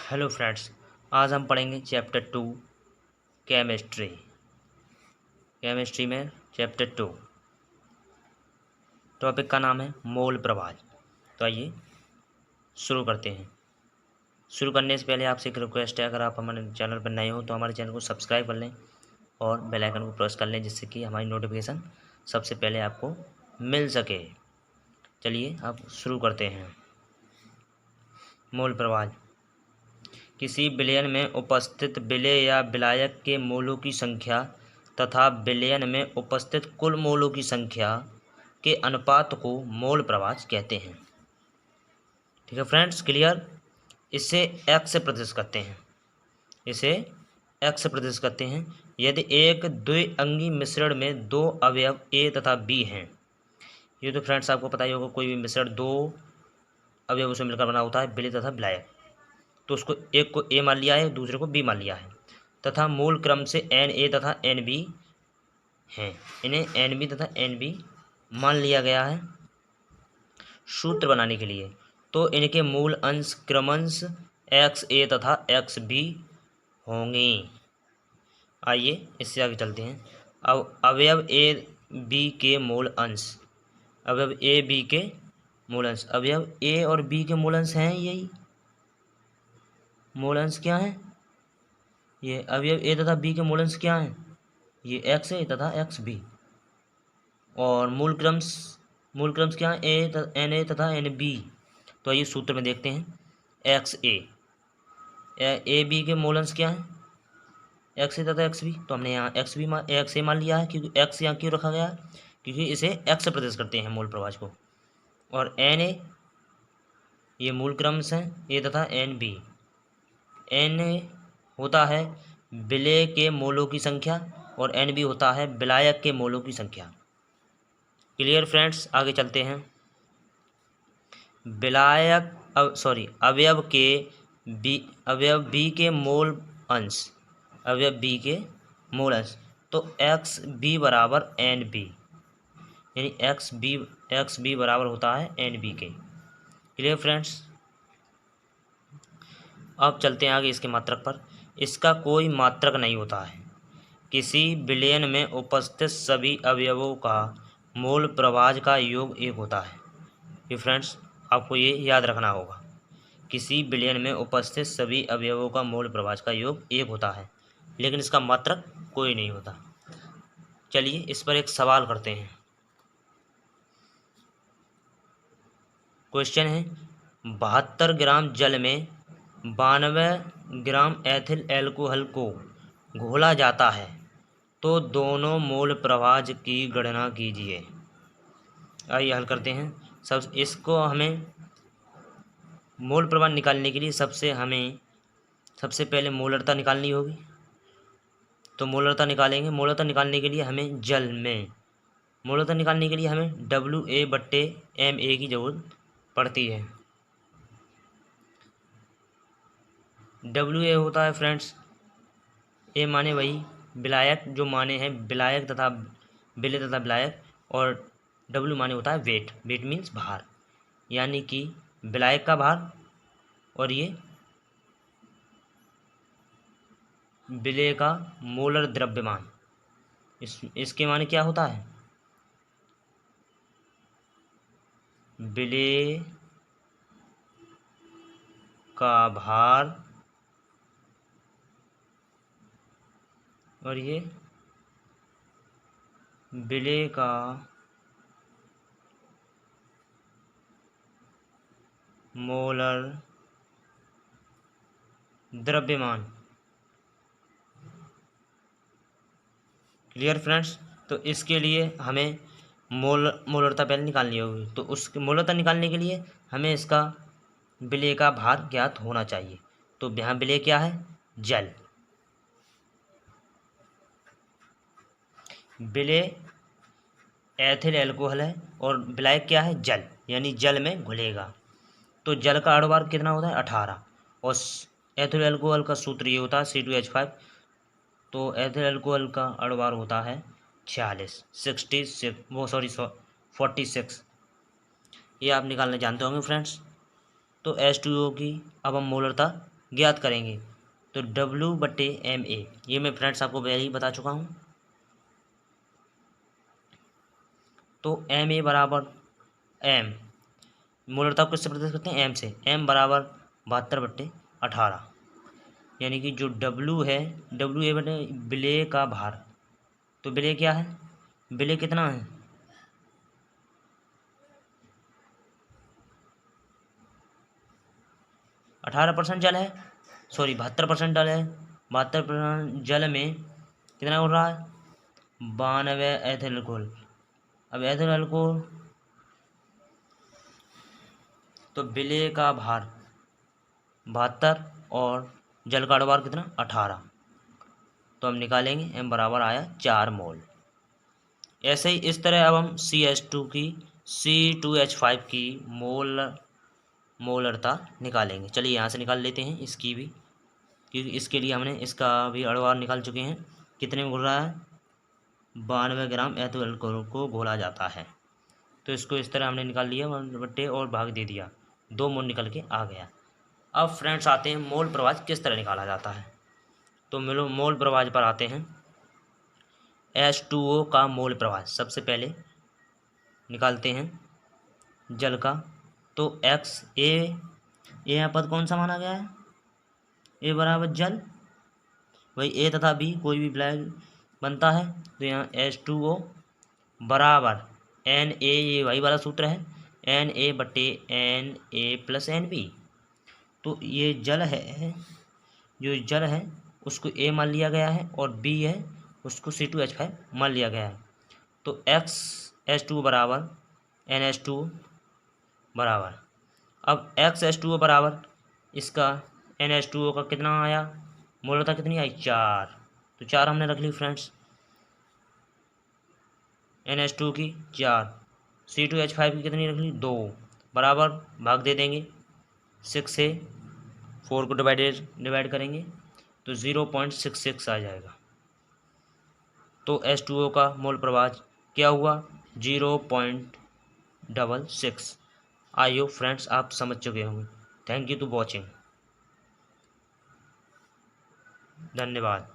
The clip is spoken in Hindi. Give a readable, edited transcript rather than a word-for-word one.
हेलो फ्रेंड्स, आज हम पढ़ेंगे चैप्टर 2 केमिस्ट्री। केमिस्ट्री में चैप्टर 2 टॉपिक का नाम है मोल प्रभाव। तो आइए शुरू करते हैं। शुरू करने से पहले आपसे एक रिक्वेस्ट है, अगर आप हमारे चैनल पर नए हो तो हमारे चैनल को सब्सक्राइब कर लें और बेल आइकन को प्रेस कर लें, जिससे कि हमारी नोटिफिकेशन सबसे पहले आपको मिल सके। चलिए अब शुरू करते हैं। मोल प्रभाव किसी विलयन में उपस्थित विलेय या विलायक के मोलों की संख्या तथा विलयन में उपस्थित कुल मोलों की संख्या के अनुपात को मोल प्रभाव कहते हैं। ठीक है फ्रेंड्स, क्लियर। इसे एक्स से प्रदर्शित करते हैं। इसे एक्स से प्रदर्शित करते हैं। यदि एक द्विअंगी मिश्रण में दो अवयव ए तथा बी हैं, ये तो फ्रेंड्स आपको पता ही होगा, कोई भी मिश्रण दो अवयवों से मिलकर बना होता है, विलेय तथा विलायक। तो उसको एक को ए मान लिया है, दूसरे को बी मान लिया है, तथा मूल क्रम से एन ए तथा एन बी हैं। इन्हें एन बी तथा एन बी मान लिया गया है सूत्र बनाने के लिए। तो इनके मूल अंश क्रमंश एक्स ए तथा एक्स बी होंगे। आइए इससे आगे चलते हैं। अब अवयव ए बी के मूल अंश, अवयव ए बी के मूल अंश, अवयव ए और बी के मूल अंश हैं यही। मूल अंश क्या है? ये अवयव ए तथा बी के मूल अंश क्या हैं? ये एक्स ए तथा एक्स बी। और मूल क्रम्स क्या है? एन ए तथा एन बी। तो आइए सूत्र में देखते हैं। एक्स ए बी के मूल अंश क्या है? एक्स ए तथा एक्स बी। तो हमने यहाँ एक्स ए मान लिया है, क्योंकि एक्स यहाँ क्यों रखा गया है? क्योंकि इसे एक्स से प्रदर्शित करते हैं मूल प्रभाव को। और एन ए ये मूल क्रम्स हैं, ए तथा एन बी। एन ए होता है विलेय के मोलों की संख्या और एन बी होता है विलायक के मोलों की संख्या। क्लियर फ्रेंड्स, आगे चलते हैं। अवयव बी के मूल अंश, अवयव बी के मूल अंश। तो एक्स बी बराबर एन बी, यानी एक्स बी बराबर होता है एन बी के। क्लियर फ्रेंड्स, अब चलते हैं आगे इसके मात्रक पर। इसका कोई मात्रक नहीं होता है। किसी विलयन में उपस्थित सभी अवयवों का मोल प्रभाव का योग एक होता है। ये फ्रेंड्स आपको ये याद रखना होगा, किसी विलयन में उपस्थित सभी अवयवों का मोल प्रभाव का योग एक होता है, लेकिन इसका मात्रक कोई नहीं होता। चलिए इस पर एक सवाल करते हैं। क्वेश्चन है, 72 ग्राम जल में 92 ग्राम एथिल एल्कोहल को घोला जाता है, तो दोनों मोल प्रभाव की गणना कीजिए। आइए हल करते हैं। इसको हमें मोल प्रभाव निकालने के लिए सबसे पहले मोलरता निकालनी होगी। तो मोलरता निकालेंगे। मोलरता निकालने के लिए हमें WA/MA की ज़रूरत पड़ती है। WA होता है फ्रेंड्स, ए माने वही विलायक, जो माने हैं विलायक तथा विलेय तथा विलायक, और W माने होता है वेट। वेट मीन्स भार, यानी कि विलायक का भार और ये विलेय का मोलर द्रव्यमान। इसके माने क्या होता है? विलेय का भार और ये विलेय का मोलर द्रव्यमान। क्लियर फ्रेंड्स, तो इसके लिए हमें मोलरता पहले निकालनी होगी। तो उस मोलरता निकालने के लिए हमें इसका विलेय का भार ज्ञात होना चाहिए। तो यहाँ विलेय क्या है? जल। विलेय एथिल एल्कोहल है और विलायक क्या है? जल, यानी जल में घुलेगा। तो जल का अणुभार कितना होता है? 18। और एथिल एल्कोहल का सूत्र ये होता है C2H5। तो एथिल एल्कोहल का अणुभार होता है 46। ये आप निकालने जानते होंगे फ्रेंड्स। तो H2O की अब हम मोलरता ज्ञात करेंगे। तो W/Ma, ये मैं फ्रेंड्स आपको पहले ही बता चुका हूँ। तो Ma बराबर m, मोलरता को किससे प्रदर्शित करते हैं? m से। m बराबर 72/18, यानी कि जो W है, W बटे विलेय का भार। तो विलेय क्या है? विलेय कितना है? 18% जल है, सॉरी 72% जल है। 72% जल में कितना उड़ रहा है? 92 एथिल अल्कोहल। अब एथिल अल्कोहल, तो विलेय का भार 72 और जल का अणुभार कितना? 18। तो हम निकालेंगे, m बराबर आया 4 मोल। ऐसे ही इस तरह अब हम C2H5 की मोलरता निकालेंगे। चलिए यहाँ से निकाल लेते हैं इसकी भी, क्योंकि इसके लिए हमने इसका भी अणुभार निकाल चुके हैं। कितने में घुल रहा है? 92 ग्राम एथिल अल्कोहल को घोला जाता है। तो इसको इस तरह हमने निकाल लिया, 1/2 और भाग दे दिया, 2 मोल निकल के आ गया। अब फ्रेंड्स आते हैं मोल प्रवाह किस तरह निकाला जाता है। तो मोल प्रवाह पर आते हैं। H2O का मोल प्रवाह सबसे पहले निकालते हैं जल का। तो यहाँ पद कौन सा माना गया है? A बराबर जल, वही A तथा B कोई भी विलायक बनता है। तो यहाँ H2O बराबर Na, ये वही वाला सूत्र है, Na/Na+NB। तो ये जल है, जो जल है उसको A मान लिया गया है, और B है उसको C2H5 मान लिया गया है। तो H2O बराबर NH2 बराबर, अब H2O बराबर इसका NH2O का कितना आया? मोलरता कितनी आई? 4। तो 4 हमने रख ली फ्रेंड्स, NH2 की 4, C2H5 की कितनी रख ली? 2, बराबर भाग दे देंगे 6 से। 4 को डिवाइड करेंगे तो 0.66 आ जाएगा। तो H2O का मोल प्रवाह क्या हुआ? 0.66। आई होप फ्रेंड्स आप समझ चुके होंगे। Thank you to watching. धन्यवाद।